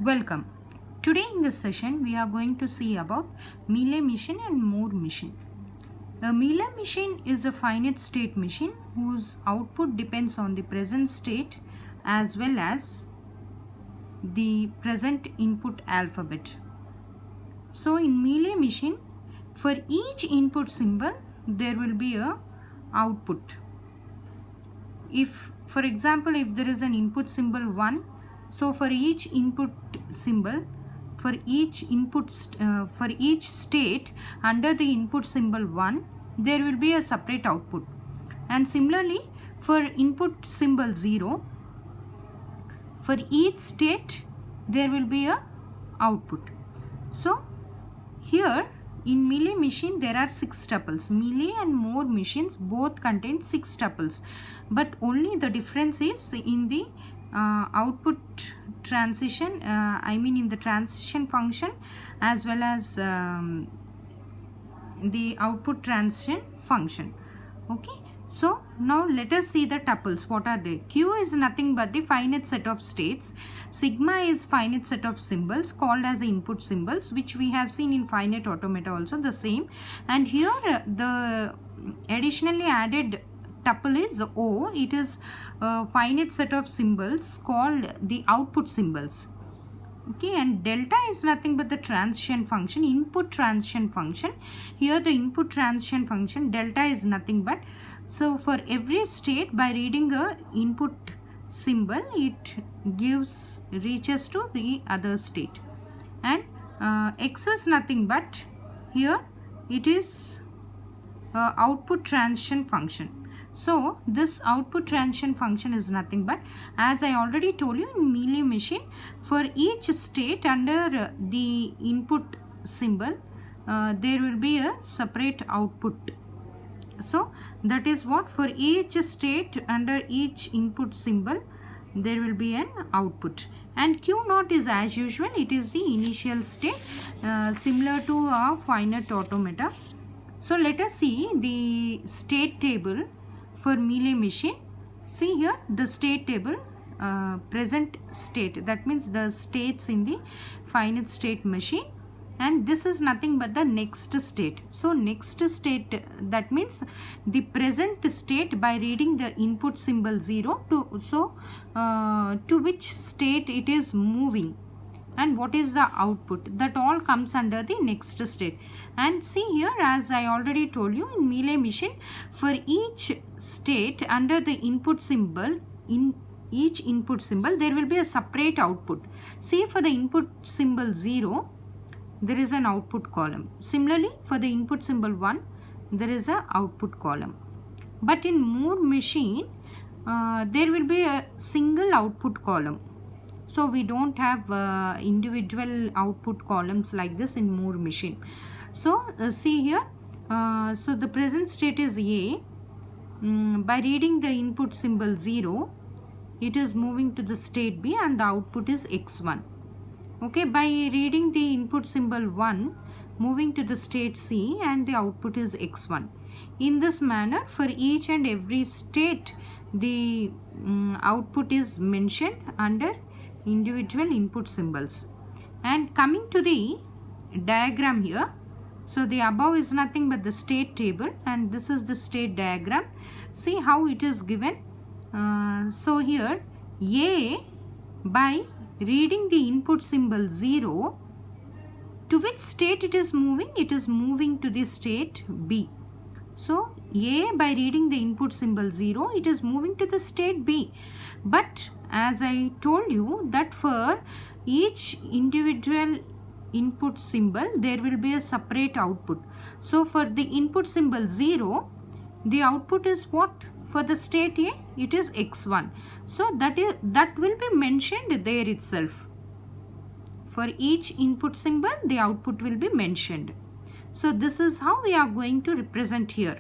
Welcome. Today in this session we are going to see about Mealy machine and Moore machine. A Mealy machine is a finite state machine whose output depends on the present state as well as the present input alphabet. So in Mealy machine, for each input symbol there will be a output. If, for example, if there is an input symbol 1, so for each input symbol, for each state under the input symbol 1, there will be a separate output. And similarly, for input symbol 0, for each state there will be a output. So here in Mealy machine there are 6 tuples. Mealy and Moore machines both contain 6 tuples, but only the difference is in the output transition, in the transition function as well as the output transition function. Okay, so now let us see the tuples. What are they? Q is nothing but the finite set of states. Sigma is finite set of symbols called as the input symbols, which we have seen in finite automata also the same. And here the additionally added tuple is O. It is a finite set of symbols called the output symbols. Okay, and delta is nothing but the transition function, input transition function. Here the input transition function delta is nothing but, so for every state, by reading a input symbol, it reaches to the other state. And x is nothing but, here it is output transition function. So this output transition function is nothing but, as I already told you, in Mealy machine, for each state under the input symbol there will be a separate output. So that is what, for each state under each input symbol there will be an output. And Q naught is as usual, it is the initial state, similar to a finite automata. So let us see the state table for Mealy machine. See here the state table, present state, that means the states in the finite state machine, and this is nothing but the next state. So next state, that means the present state by reading the input symbol 0 to which state it is moving and what is the output, that all comes under the next state. And see here, as I already told you, in Mealy machine, for each state under the input symbol, in each input symbol there will be a separate output. See, for the input symbol 0 there is an output column. Similarly, for the input symbol 1 there is a output column. But in Moore machine there will be a single output column. So we don't have individual output columns like this in Moore machine. So see here, so the present state is A. By reading the input symbol 0, it is moving to the state B and the output is x1. Okay, by reading the input symbol 1, moving to the state C and the output is x1. In this manner, for each and every state, the output is mentioned under individual input symbols. And coming to the diagram here, so the above is nothing but the state table and this is the state diagram. See how it is given. So here A, by reading the input symbol 0, to which state it is moving? It is moving to the state B. So A, by reading the input symbol 0, it is moving to the state B. But as I told you that for each individual input symbol there will be a separate output. So for the input symbol 0, the output is what? For the state A, it is x1. So that will be mentioned there itself. For each input symbol the output will be mentioned. So this is how we are going to represent here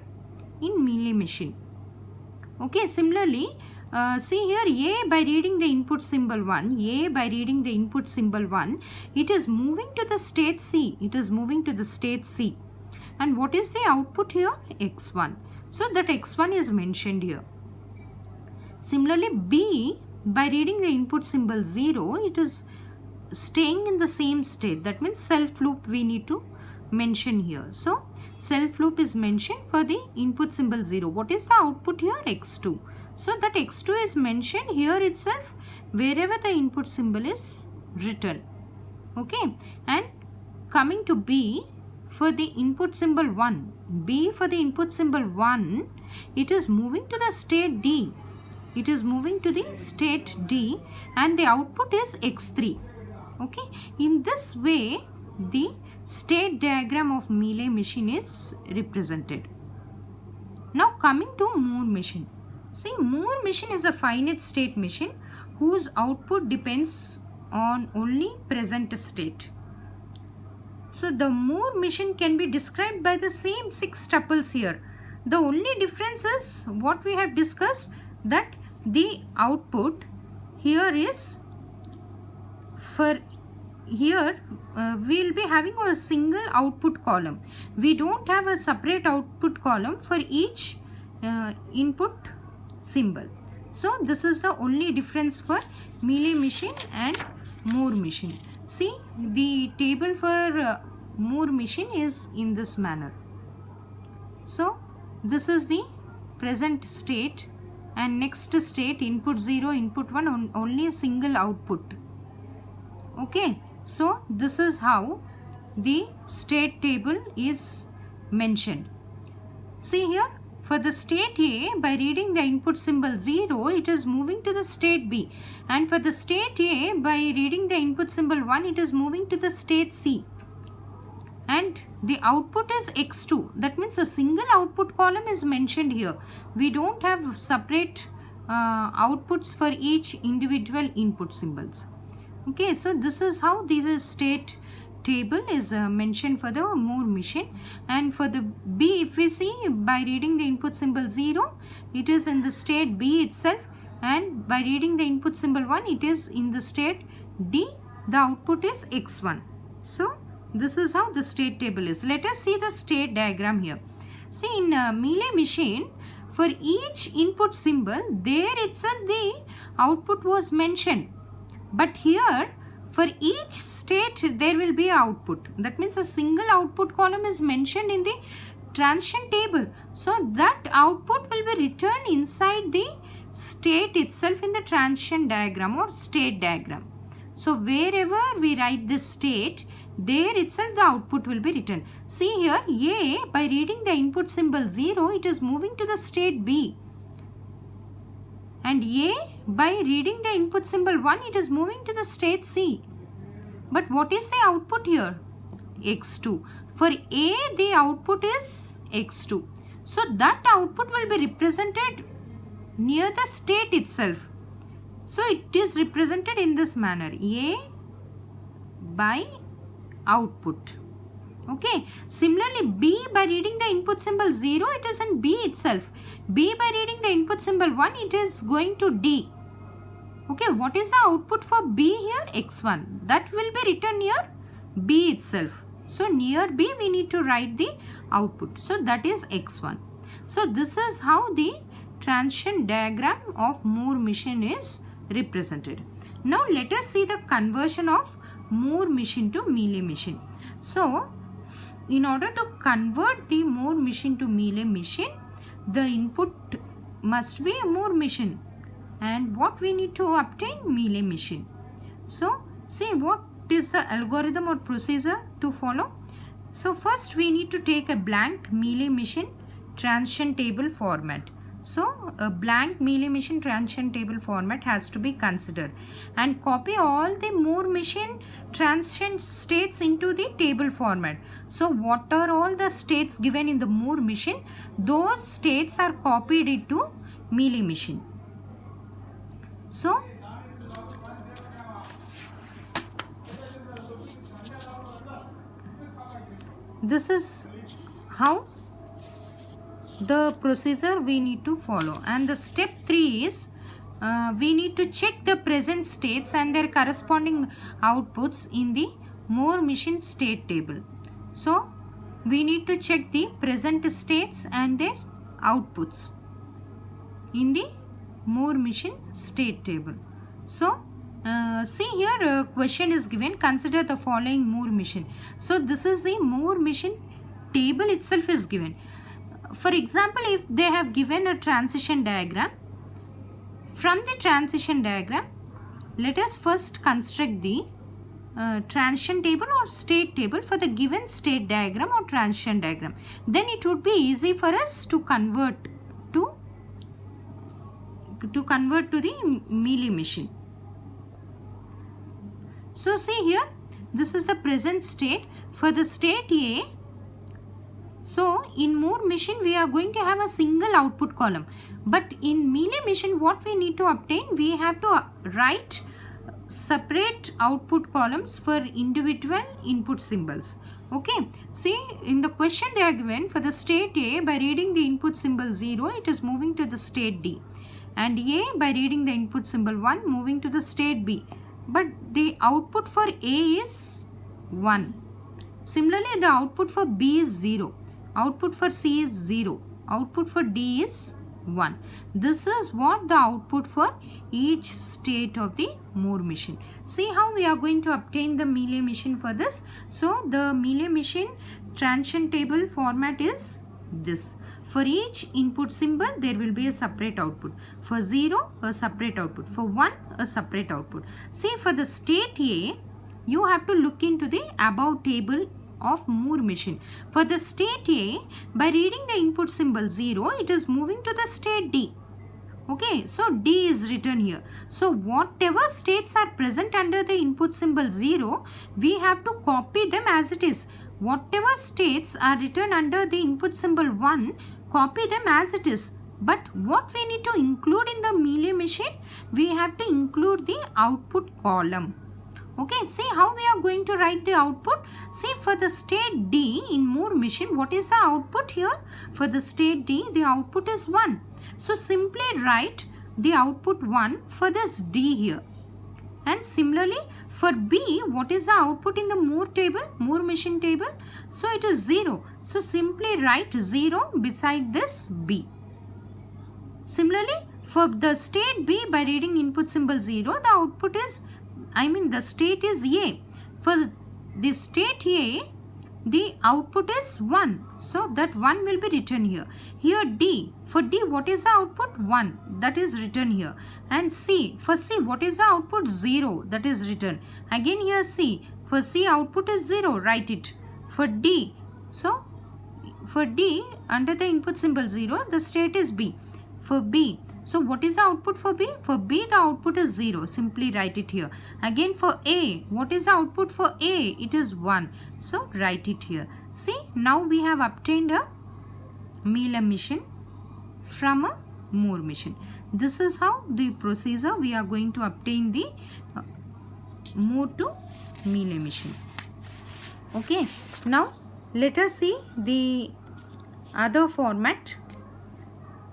in Mealy machine. Okay, similarly, see here, A, by reading the input symbol 1, A, by reading the input symbol 1, it is moving to the state C. It is moving to the state C. And what is the output here? x1. So that x1 is mentioned here. Similarly, B, by reading the input symbol 0, it is staying in the same state. That means self loop we need to mention here. So self loop is mentioned for the input symbol 0. What is the output here? X2. So that X2 is mentioned here itself wherever the input symbol is written. Okay, and coming to B for the input symbol 1. B for the input symbol 1, it is moving to the state D. It is moving to the state D and the output is X3. Okay, in this way the state diagram of Mealy machine is represented. Now coming to Moore machine. See, Moore machine is a finite state machine whose output depends on only present state. So the Moore machine can be described by the same 6 tuples here. The only difference is what we have discussed, that the output here is, for here we will be having a single output column. We don't have a separate output column for each input symbol. So this is the only difference for Mealy machine and Moore machine. See, the table for Moore machine is in this manner. So this is the present state, and next state input 0, input 1, only a single output. Okay, so this is how the state table is mentioned. See here, for the state A, by reading the input symbol 0, it is moving to the state B, and for the state A, by reading the input symbol 1, it is moving to the state C, and the output is X2. That means a single output column is mentioned here. We don't have separate outputs for each individual input symbols. Okay, so this is how this state table is mentioned for the Moore machine. And for the B, if we see, by reading the input symbol 0, it is in the state B itself, and by reading the input symbol 1, it is in the state D. The output is X1. So this is how the state table is. Let us see the state diagram here. See, in Mealy machine, for each input symbol, there itself the output was mentioned. But here, for each state, there will be output. That means a single output column is mentioned in the transition table. So that output will be written inside the state itself in the transition diagram or state diagram. So wherever we write this state, there itself the output will be written. See here, A, by reading the input symbol 0, it is moving to the state B. And A, by reading the input symbol 1, it is moving to the state C. But what is the output here? X2. For A, the output is X2. So that output will be represented near the state itself. So it is represented in this manner, A by output. Okay, similarly B, by reading the input symbol 0, it is in B itself. B, by reading the input symbol 1, it is going to D. Okay, what is the output for B here? X1. That will be written near B itself. So near B we need to write the output. So that is X1. So this is how the transition diagram of Moore machine is represented. Now let us see the conversion of Moore machine to Mealy machine. So in order to convert the Moore machine to Mealy machine, the input must be a Moore machine, and what we need to obtain? Mealy machine. So see, what is the algorithm or procedure to follow? So first we need to take a blank Mealy machine transition table format. So a blank Mealy machine transition table format has to be considered, and copy all the Moore machine transition states into the table format. So what are all the states given in the Moore machine? Those states are copied into Mealy machine. So this is how the procedure we need to follow. And the step 3 is we need to check the present states and their corresponding outputs in the Moore machine state table. So we need to check the present states and their outputs in the Moore machine state table. So See here, a question is given, consider the following Moore machine. So this is the Moore machine table itself is given. For example, if they have given a transition diagram, from the transition diagram, let us first construct the transition table or state table for the given state diagram or transition diagram. Then it would be easy for us to convert to the Mealy machine. So see here, this is the present state for the state A. So in Moore machine we are going to have a single output column, but in Mealy machine what we need to obtain, we have to write separate output columns for individual input symbols. Okay, see in the question they are given for the state A, by reading the input symbol 0 it is moving to the state D, and A by reading the input symbol 1 moving to the state B, but the output for A is 1. Similarly, the output for B is 0, output for C is 0, output for D is 1. This is what the output for each state of the Moore machine. See how we are going to obtain the Mealy machine for this. So the Mealy machine transition table format is this. For each input symbol there will be a separate output. For 0 a separate output. For 1 a separate output. See for the state A, you have to look into the above table of Moore machine. For the state A, by reading the input symbol 0, it is moving to the state D. Okay, so D is written here. So whatever states are present under the input symbol 0, we have to copy them as it is. Whatever states are written under the input symbol 1, copy them as it is. But what we need to include in the Mealy machine, we have to include the output column. Okay, see how we are going to write the output. See for the state D in Moore machine, what is the output here? For the state D, the output is 1. So simply write the output 1 for this D here. And similarly for B, what is the output in the Moore table, Moore machine table? So it is 0. So simply write 0 beside this B. Similarly for the state B, by reading input symbol 0, the output is, the state is A. For the state A, the output is 1. So that 1 will be written here. Here D, for D what is the output? 1, that is written here. And C, for C what is the output? 0, that is written. Again here C, for C output is 0, write it. For D, so for D under the input symbol 0, the state is B. For B, so what is the output for B? For B the output is 0. Simply write it here. Again for A, what is the output for A? It is 1. So write it here. See, now we have obtained a Mealy machine from a Moore machine. This is how the procedure we are going to obtain the Moore to Mealy machine. Okay, now let us see the other format.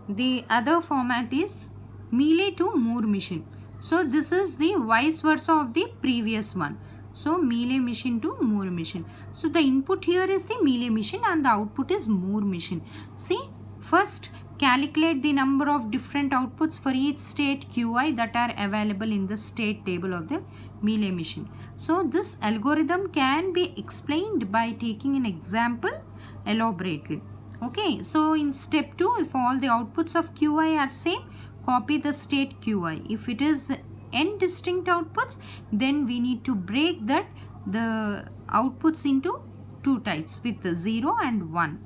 The other format is Mealy to Moore machine. So this is the vice versa of the previous one. So Mealy machine to Moore machine. So the input here is the Mealy machine and the output is Moore machine. See, first calculate the number of different outputs for each state Qi that are available in the state table of the Mealy machine. So this algorithm can be explained by taking an example elaborately. Okay, so in step 2, if all the outputs of Qi are same, copy the state Qi. If it is n distinct outputs, then we need to break the outputs into 2 types with 0 and 1.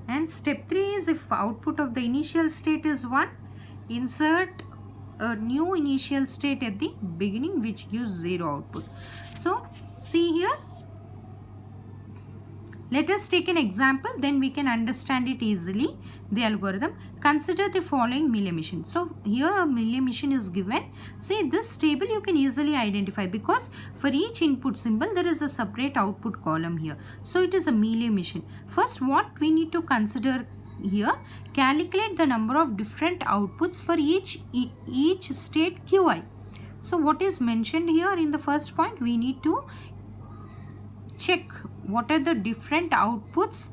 And step 3 is, if output of the initial state is 1, insert a new initial state at the beginning which gives 0 output. So see here, let us take an example, then we can understand it easily, the algorithm. Consider the following Mealy machine. So here a Mealy machine is given. See, this table you can easily identify because for each input symbol there is a separate output column here. So it is a Mealy machine. First, what we need to consider here, calculate the number of different outputs for each state Qi. So what is mentioned here in the first point, we need to check what are the different outputs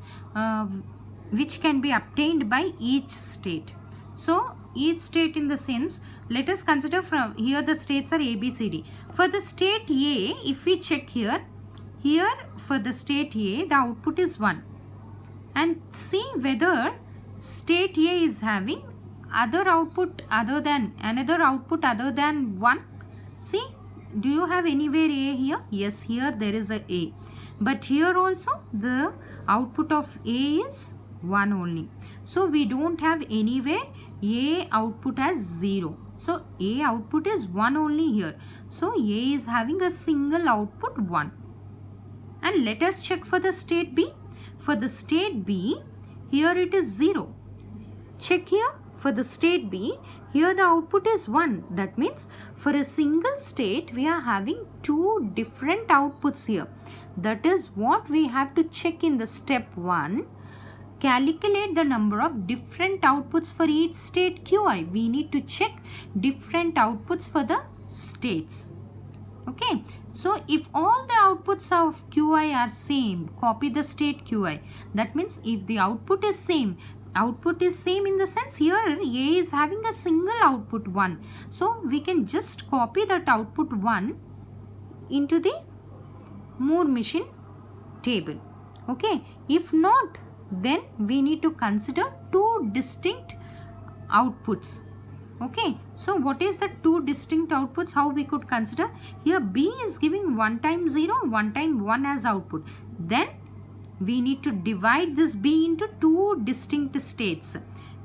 which can be obtained by each state. So each state in the sense, let us consider from here the states are A, B, C, D. For the state A, if we check here for the state A, the output is 1. And see whether state A is having another output other than 1. See, do you have anywhere A here? Yes, here there is a A. But here also the output of A is 1 only. So we don't have anywhere A output as 0. So A output is 1 only here. So A is having a single output 1. And let us check for the state B. For the state B, here it is 0. Check here for the state B, here the output is 1. That means for a single state, we are having 2 different outputs here. That is what we have to check in the step 1. Calculate the number of different outputs for each state Qi. We need to check different outputs for the states. Okay. So if all the outputs of Qi are same, copy the state Qi. That means if the output is same in the sense here A is having a single output 1. So we can just copy that output 1 into the Moore machine table. Okay. If not, then we need to consider 2 distinct outputs. Okay. So what is the 2 distinct outputs? How we could consider? Here B is giving 1 times 0, 1 times 1 as output. Then we need to divide this B into 2 distinct states,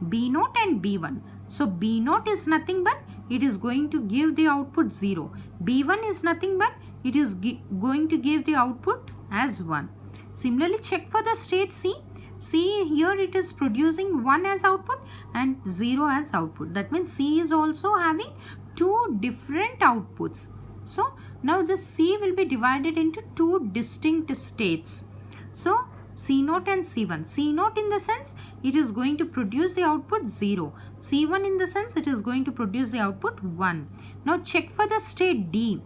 B0 and B1. So B0 is nothing but it is going to give the output 0. B1 is nothing but it is going to give the output as 1. Similarly, check for the state C. See, here it is producing 1 as output and 0 as output. That means C is also having 2 different outputs. So now the C will be divided into 2 distinct states. So C0 and C1. C0 in the sense it is going to produce the output 0. C1 in the sense it is going to produce the output 1. Now check for the state D.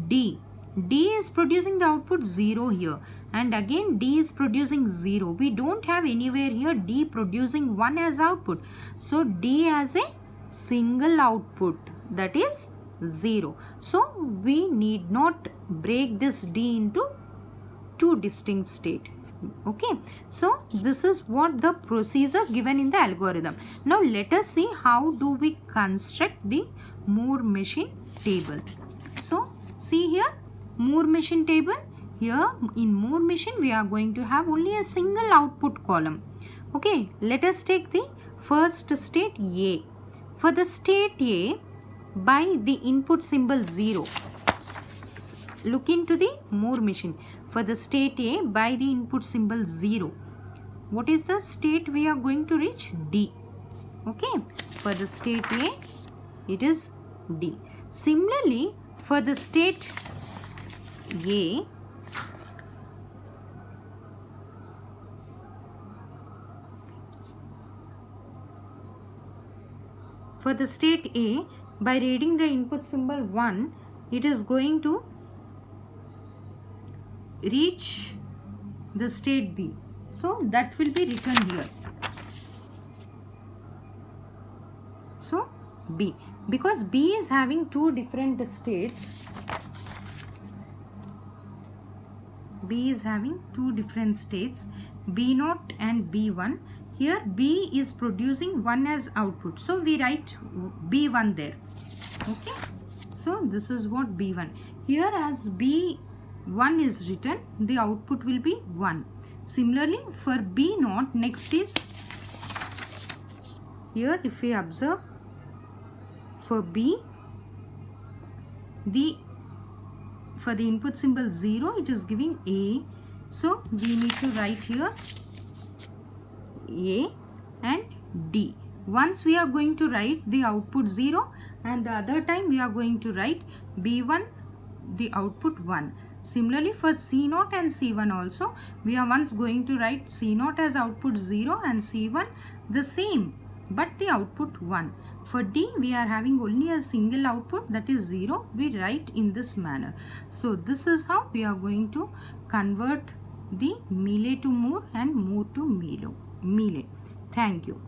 D is producing the output 0 here. And again D is producing 0. We don't have anywhere here D producing 1 as output. So D has a single output, that is 0. So we need not break this D into 2 distinct states. Okay. So this is what the procedure given in the algorithm. Now let us see how do we construct the Moore machine table. So see here, Moore machine table. Here in Moore machine we are going to have only a single output column. Okay, let us take the first state A. For the state A, by the input symbol 0, look into the Moore machine. For the state A, by the input symbol 0, what is the state we are going to reach? D. Okay, for the state A, it is D. Similarly, for the state A, by reading the input symbol 1, it is going to reach the state B. So that will be written here. So B, because B is having 2 different states. B is having 2 different states, B0 and B1. Here B is producing 1 as output. So we write B1 there. Okay. So this is what B1. Here as B1 is written, the output will be 1. Similarly for B0, next is here if we observe for B, for the input symbol 0, it is giving A. So we need to write here A and D. Once we are going to write the output 0 and the other time we are going to write B1 the output 1. Similarly for C0 and C1 also we are once going to write C0 as output 0 and C1 the same but the output 1. For D we are having only a single output, that is 0. We write in this manner. So this is how we are going to convert the Mealy to Moore and Moore to Mealy. Thank you.